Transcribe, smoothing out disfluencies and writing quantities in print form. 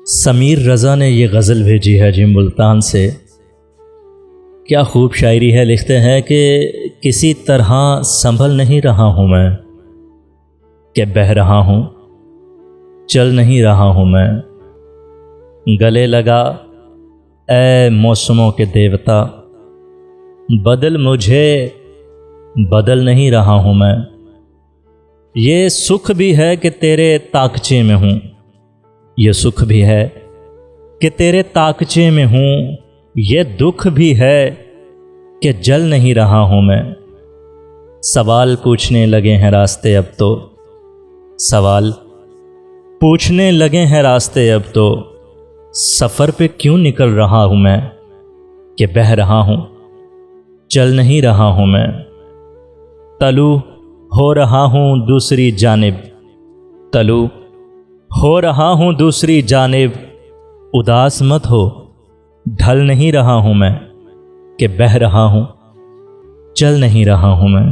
समीर रज़ा ने ये गज़ल भेजी है जी मुल्तान से। क्या खूब शायरी है। लिखते हैं कि किसी तरह संभल नहीं रहा हूँ मैं, कि बह रहा हूँ चल नहीं रहा हूँ मैं। गले लगा ऐ मौसमों के देवता, बदल मुझे बदल नहीं रहा हूँ मैं। ये सुख भी है कि तेरे ताकचे में हूँ, ये सुख भी है कि तेरे ताकचे में हूँ। ये दुख भी है कि जल नहीं रहा हूँ मैं। सवाल पूछने लगे हैं रास्ते अब तो, सवाल पूछने लगे हैं रास्ते अब तो। सफ़र पे क्यों निकल रहा हूँ मैं, कि बह रहा हूँ चल नहीं रहा हूँ मैं। तलू हो रहा हूँ दूसरी जानिब, तलू हो रहा हूँ दूसरी जानिब। उदास मत हो ढल नहीं रहा हूँ मैं, कि बह रहा हूँ चल नहीं रहा हूँ मैं।